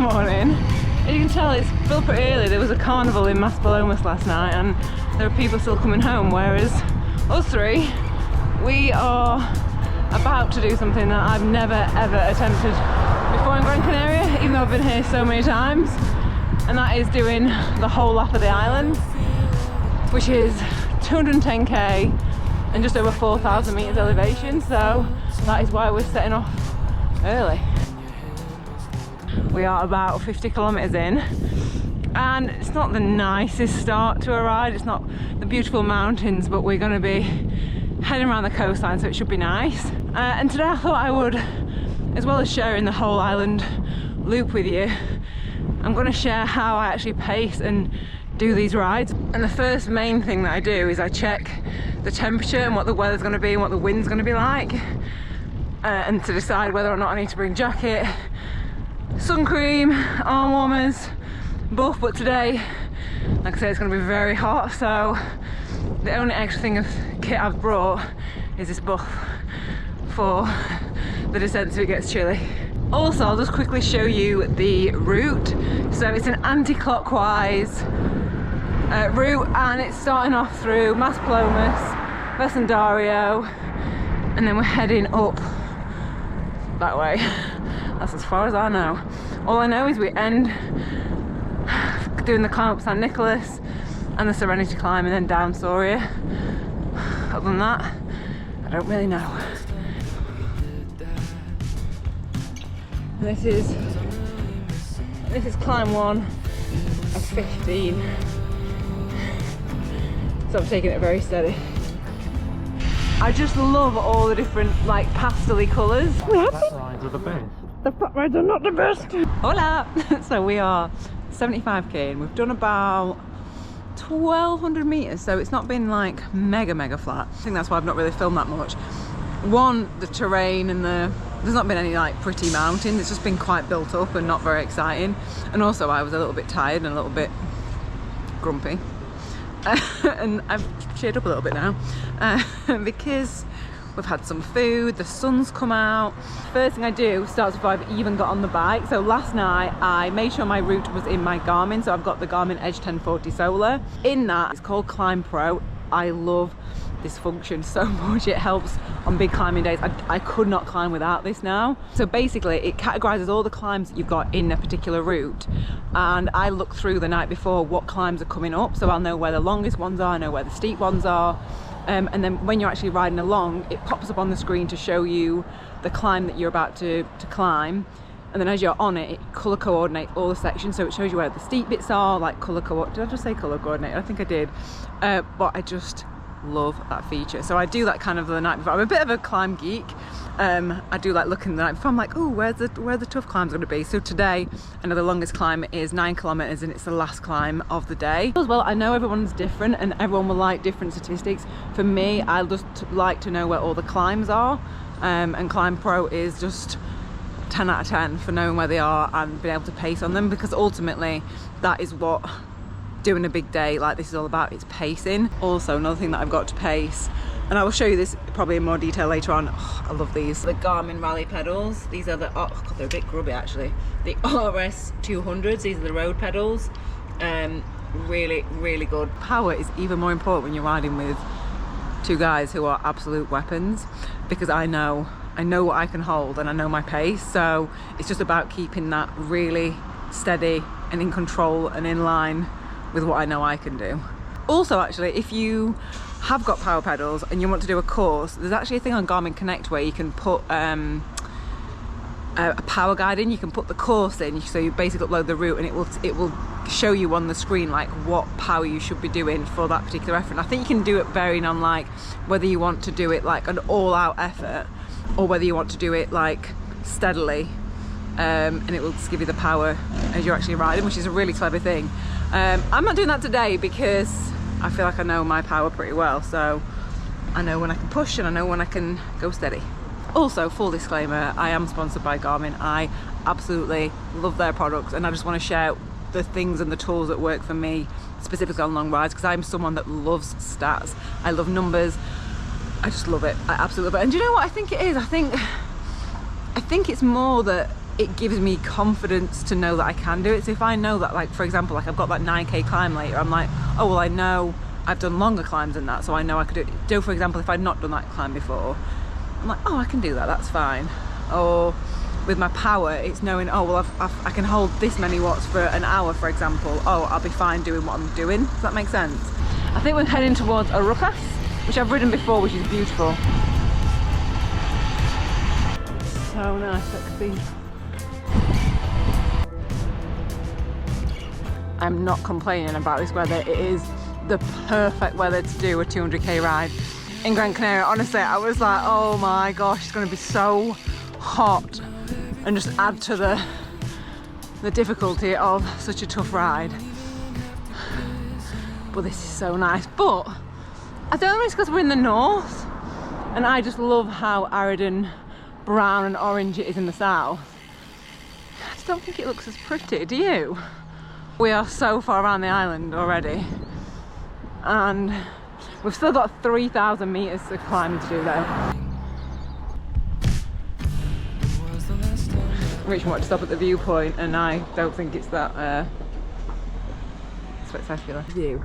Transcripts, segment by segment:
morning. As you can tell, it's still pretty early. There was a carnival in Maspalomas last night and there are people still coming home, whereas us three, we are about to do something that I've never ever attempted before in Gran Canaria, even though I've been here so many times, and that is doing the whole lap of the island, which is 210k and just over 4,000 meters elevation, so that is why we're setting off early. We are about 50 kilometers in, and it's not the nicest start to a ride. It's not the beautiful mountains, but we're going to be heading around the coastline, so it should be nice. And today I thought I would, as well as sharing the whole island loop with you, I'm going to share how I actually pace and do these rides. And the first main thing that I do is I check the temperature and what the weather's going to be and what the wind's going to be like, and to decide whether or not I need to bring jacket, sun cream, arm warmers, buff. But today, like I said, it's going to be very hot, so the only extra thing of kit I've brought is this buff for the descent so it gets chilly. Also, I'll just quickly show you the route. So it's an anti-clockwise route, and it's starting off through Maspalomas, Vecindario, and then we're heading up that way. That's as far as I know. All I know is we end doing the climb up San Nicolas and the Serenity climb and then down Soria. Other than that, I don't really know. And this is climb 1 of 15. So I'm taking it very steady. I just love all the different like pastel-y colours. Flat rides are the best. The flat rides are not the best. Hola! So we are 75k and we've done about 1,200 meters, so it's not been like mega flat. I think that's why I've not really filmed that much. One, the terrain and there's not been any like pretty mountains. It's just been quite built up and not very exciting. And also I was a little bit tired and a little bit grumpy. And I've cheered up a little bit now because we've had some food, the sun's come out. First thing I do starts before I've even got on the bike. So last night I made sure my route was in my Garmin, so I've got the Garmin Edge 1040 Solar. In that, it's called Climb Pro. I love this function so much. It helps on big climbing days. I could not climb without this now. So basically it categorizes all the climbs that you've got in a particular route, and I look through the night before what climbs are coming up, so I'll know where the longest ones are, I know where the steep ones are, and then when you're actually riding along, it pops up on the screen to show you the climb that you're about to climb. And then as you're on it, it colour coordinates all the sections, so it shows you where the steep bits are, like colour coordinate. Did I just say colour coordinate? I think I did. But I just love that feature. So I do that kind of the night before. I'm a bit of a climb geek. I do like looking the night before. I'm like, oh, where the tough climbs going to be? So today, I know the longest climb is 9 kilometers and it's the last climb of the day. As well, I know everyone's different and everyone will like different statistics. For me, I just like to know where all the climbs are, and Climb Pro is just 10 out of 10 for knowing where they are and being able to pace on them, because ultimately that is what doing a big day like this is all about. It's pacing. Also, another thing that I've got to pace, and I will show you this probably in more detail later on. Oh, I love these. The Garmin Rally pedals. These are the, oh God, they're a bit grubby actually. The RS 200s, these are the road pedals. Really good. Power is even more important when you're riding with two guys who are absolute weapons, because I know what I can hold and I know my pace, so it's just about keeping that really steady and in control and in line with what I know I can do. Also, actually, if you have got power pedals and you want to do a course, there's actually a thing on Garmin Connect where you can put a power guide in. You can put the course in, so you basically upload the route and it will show you on the screen like what power you should be doing for that particular effort. And I think you can do it varying on like whether you want to do it like an all-out effort or whether you want to do it like steadily, and it will just give you the power as you're actually riding, which is a really clever thing. I'm not doing that today because I feel like I know my power pretty well, so I know when I can push and I know when I can go steady. Also, full disclaimer, I am sponsored by Garmin. I absolutely love their products, and I just want to share the things and the tools that work for me specifically on long rides, because I'm someone that loves stats. I love numbers. I just love it. I absolutely love it. And do you know what I think it is? I think it's more that it gives me confidence to know that I can do it. So if I know that, like, for example, like I've got that 9k climb later, I'm like, oh, well, I know I've done longer climbs than that, so I know I could do, for example, if I'd not done that climb before, I'm like, oh, I can do that, that's fine. Or with my power, it's knowing, oh, well, I can hold this many watts for an hour, for example. Oh, I'll be fine doing what I'm doing. Does that make sense? I think we're heading towards Arucas, which I've ridden before, which is beautiful. So nice, let's see. I'm not complaining about this weather. It is the perfect weather to do a 200k ride in Gran Canaria. Honestly, I was like, oh my gosh, it's going to be so hot, and just add to the difficulty of such a tough ride. But this is so nice. But I don't know, it's because we're in the north, and I just love how arid and brown and orange it is in the south. I just don't think it looks as pretty, do you? We are so far around the island already, and we've still got 3,000 meters to climb to do though. Rich wanted to stop at the viewpoint, and I don't think it's that spectacular view.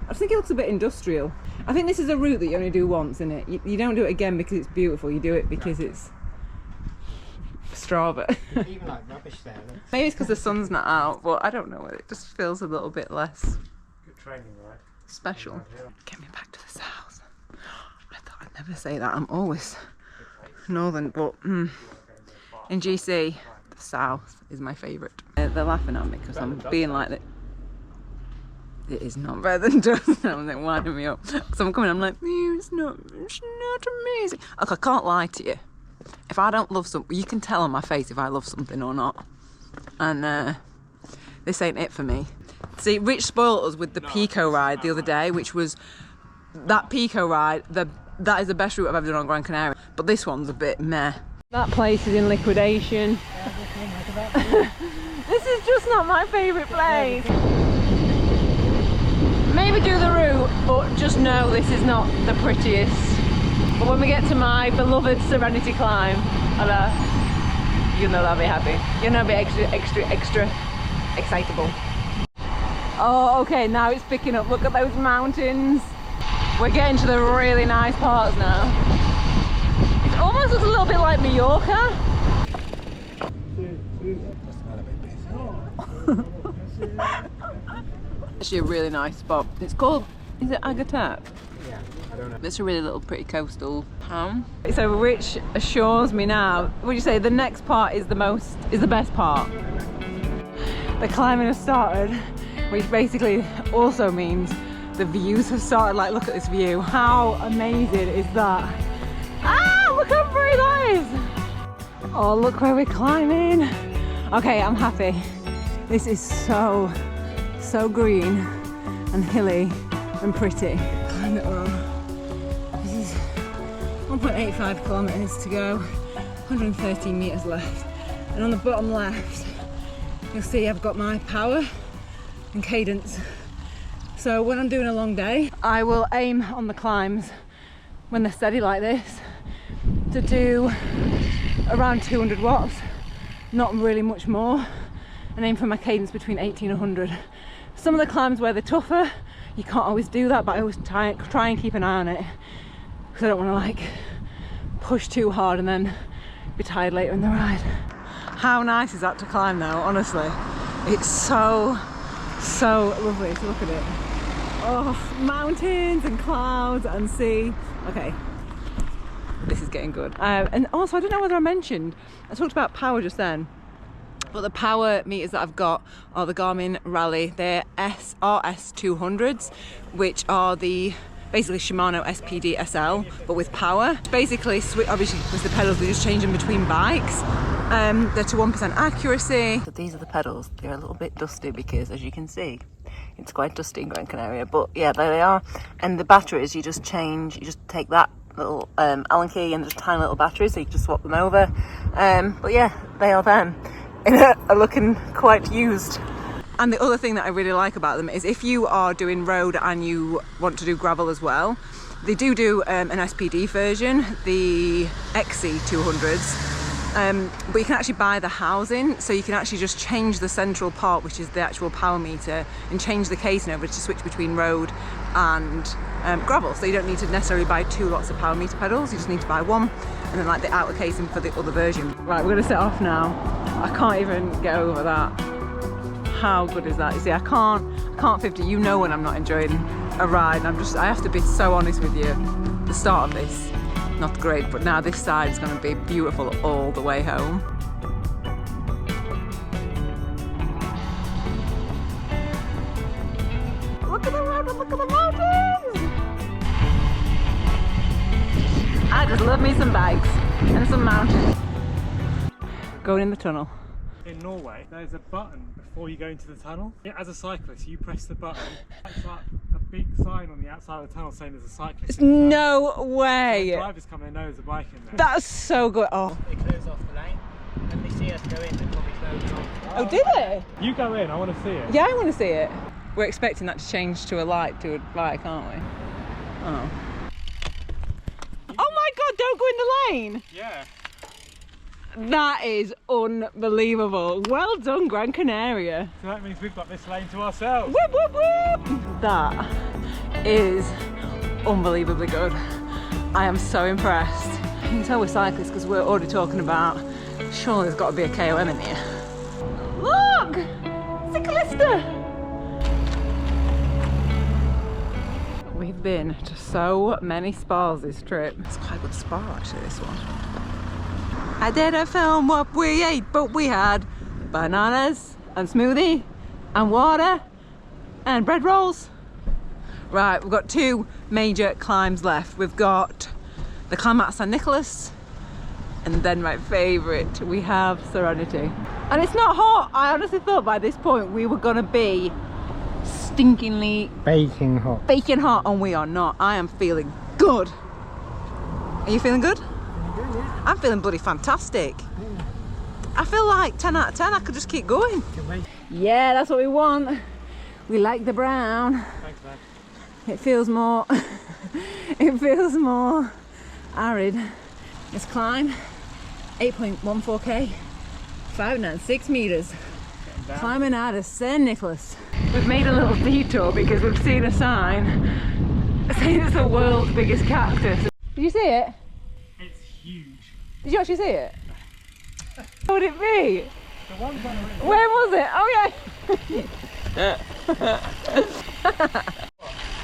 I just think it looks a bit industrial. I think this is a route that you only do once, isn't it? You don't do it again because it's beautiful, you do it because it's Strava. Even like rubbish there. Maybe it's because the sun's not out, but I don't know, it just feels a little bit less Good training, right? special. Get me back to the south. I thought I'd never say that, I'm always northern, but in GC, the south is my favourite. They're laughing at me because I'm being like that. It is not better than dust. I'm like winding me up. So I'm coming, I'm like, it's not amazing. Look, I can't lie to you. If I don't love something, you can tell on my face if I love something or not. And this ain't it for me. See, Rich spoiled us with the Pico ride the other day, which was that Pico ride. That is the best route I've ever done on Gran Canaria. But this one's a bit meh. That place is in liquidation. This is just not my favourite place. Maybe do the route, but just know this is not the prettiest. But when we get to my beloved Serenity climb, you'll know that I'll be happy. You'll know I'll be extra excitable. Oh, okay, now it's picking up. Look at those mountains. We're getting to the really nice parts now. It almost looks a little bit like Mallorca. Actually a really nice spot. It's called, is it Agatat? Yeah, I don't know. It's a really little pretty coastal town. So Rich assures me now, what do you say, the next part is the best part. The climbing has started, which basically also means the views have started. Like, look at this view. How amazing is that? Ah, look how pretty that is. Oh, look where we're climbing. Okay, I'm happy. This is so green and hilly and pretty. Climb it all. This is 1.85 kilometers to go, 113 meters left. And on the bottom left, you'll see I've got my power and cadence. So when I'm doing a long day, I will aim on the climbs when they're steady like this to do around 200 watts, not really much more, and aim for my cadence between 80 and 100. Some of the climbs where they're tougher, you can't always do that, but I always try and keep an eye on it because I don't want to like push too hard and then be tired later in the ride. How nice is that to climb though, honestly? It's so lovely to look at it. Oh, mountains and clouds and sea. Okay, this is getting good. And also, I don't know whether I mentioned, I talked about power just then, but the power meters that I've got are the Garmin Rally. They're RS200s, which are the basically Shimano SPD SL, but with power. Basically, obviously with the pedals, they just change them between bikes. They're to 1% accuracy. So these are the pedals. They're a little bit dusty because, as you can see, it's quite dusty in Gran Canaria, but yeah, there they are. And the batteries, you just take that little Allen key and just tiny little batteries, so you can just swap them over. But yeah, they are them. Are looking quite used. And the other thing that I really like about them is if you are doing road and you want to do gravel as well, they do an SPD version, the XC200s. But you can actually buy the housing, so you can actually just change the central part, which is the actual power meter, and change the casing over to switch between road and gravel. So you don't need to necessarily buy 2 lots of power meter pedals, you just need to buy one, and then like the outer casing for the other version. Right, we're gonna set off now. I can't even get over that. How good is that? You see, I can't 50, you know when I'm not enjoying a ride. I have to be so honest with you. The start of this, not great, but now this side is going to be beautiful all the way home. Look at the road, look at the mountains! I just love me some bikes and some mountains. Going in the tunnel. In Norway, there's a button before you go into the tunnel. As a cyclist, you press the button. It's like a big sign on the outside of the tunnel saying there's a cyclist. No way! So drivers come, they know there's a bike in there. That's so good. Oh, They close off the lane and they see us go in, they probably close off. oh, did they? You go in, I want to see it. Yeah, I want to see it. We're expecting that to change to a light to a bike, aren't we? Oh. Oh my God! Don't go in the lane. Yeah. That is unbelievable. Well done, Gran Canaria. So that means we've got this lane to ourselves. Whoop, whoop, whoop. That is unbelievably good. I am so impressed. You can tell we're cyclists because we're already talking about, surely there's got to be a KOM in here. Look! Cyclista! We've been to so many spas this trip. It's quite a good spa actually, this one. I didn't film what we ate, but we had bananas and smoothie and water and bread rolls. Right, we've got 2 major climbs left. We've got the climb at San Nicolas, and then my favourite, we have Serenity. And it's not hot. I honestly thought by this point we were gonna be stinkingly Baking hot. baking hot, and we are not. I am feeling good. Are you feeling good? I'm feeling bloody fantastic. I feel like 10 out of 10, I could just keep going. Yeah, that's what we want. We like the brown. Thanks, man. It feels more, it feels more arid. This climb, 8.14k, 596 meters. Climbing out of San Nicolas. We've made a little detour because we've seen a sign saying it's the world's biggest cactus. Did you see it? It's huge. Did you actually see it? What would it be? The one going around. Where was it? Oh yeah.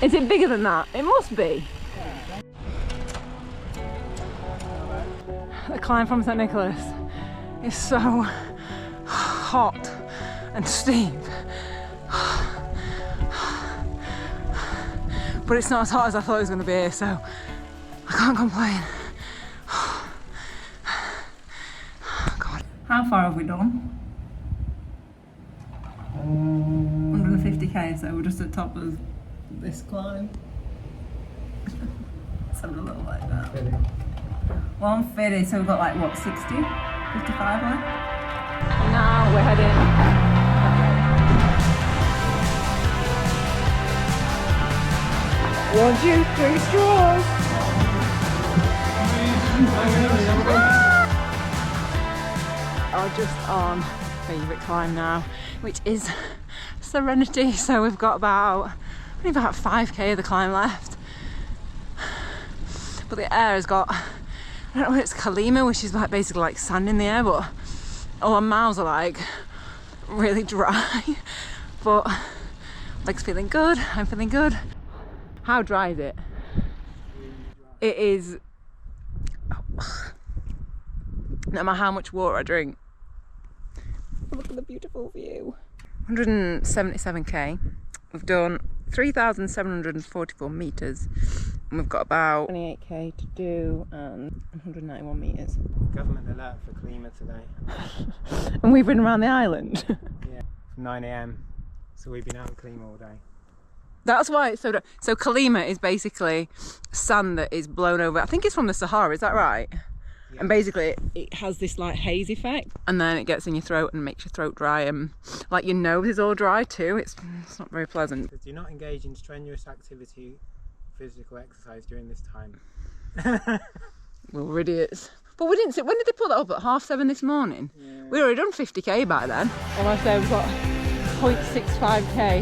Is it bigger than that? It must be. The climb from St. Nicholas is so hot and steep. But it's not as hot as I thought it was going to be, so I can't complain. God. How far have we done? 150k, so we're just at the top of this climb. Something a little like that. 150, so we've got like what, 60? 55 left? Now we're heading. 1, 2, 3 straws. Are just on favourite climb now, which is Serenity. So we've got only about 5k of the climb left, but the air has got, I don't know if it's Kalima, which is like basically like sand in the air, but all our mouths are like really dry. But legs feeling good, I'm feeling good. How dry is it? It is, no matter how much water I drink. Look at the beautiful view. 177k. We've done 3,744 meters, and we've got about 28k to do and 191 meters. Government alert for Kalima today. And we've been around the island. Yeah, from 9 AM. So we've been out in Kalima all day. That's why it's so. So Kalima is basically sand that is blown over. I think it's from the Sahara. Is that right? Yeah. And basically, it has this like haze effect, and then it gets in your throat and makes your throat dry, and like your nose is all dry too. It's not very pleasant. Do not engage in strenuous activity, physical exercise during this time. We're idiots. But we didn't. When did they put that up? At 7:30 this morning. Yeah. We'd already done 50k by then. Well, I say we've got 0.65k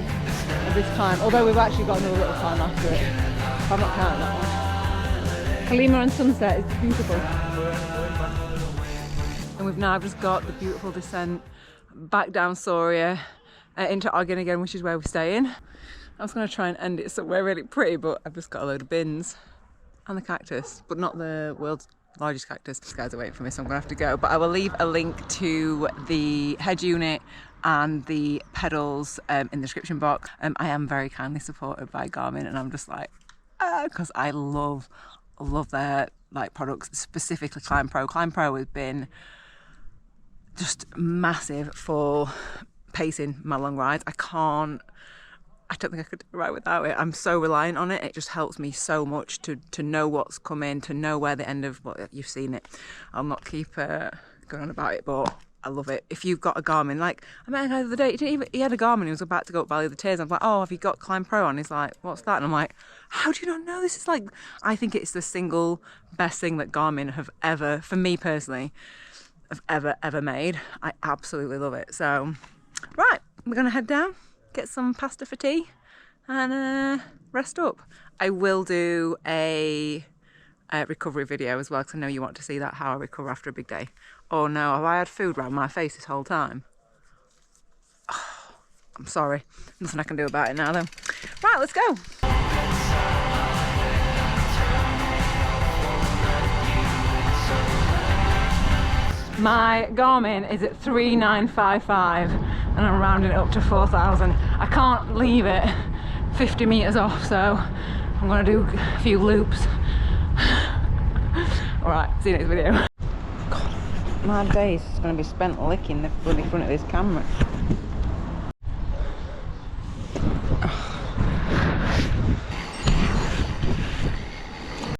of this climb. Although we've actually got another little climb after it. I'm not counting that one. Halima and sunset is beautiful. And we've now just got the beautiful descent back down Soria into Ogden again, which is where we're staying. I was going to try and end it somewhere really pretty, but I've just got a load of bins and the cactus, but not the world's largest cactus. These guys are waiting for me, so I'm going to have to go. But I will leave a link to the hedge unit and the pedals in the description box. I am very kindly supported by Garmin, and I'm just like, because I love their like products, specifically Climb Pro. Climb Pro has been just massive for pacing my long rides. I don't think I could do it right without it. I'm so reliant on it. It just helps me so much to know what's coming, to know where the end of, well, you've seen it. I'll not keep going on about it, but I love it. If you've got a Garmin, like I met a guy the other day, he had a Garmin, he was about to go up Valley of the Tears. I'm like, oh, have you got Climb Pro on? He's like, what's that? And I'm like, how do you not know? This is like, I think it's the single best thing that Garmin have ever, for me personally, have ever made. I absolutely love it. So, right, we're gonna head down, get some pasta for tea, and rest up. I will do a recovery video as well, because I know you want to see that, how I recover after a big day. Oh no, have I had food around my face this whole time? Oh, I'm sorry. Nothing I can do about it now though. Right, let's go. My Garmin is at 3955 and I'm rounding it up to 4,000. I can't leave it 50 metres off, so I'm going to do a few loops. Alright, see you next video. God, my day is going to be spent licking the bloody front of this camera.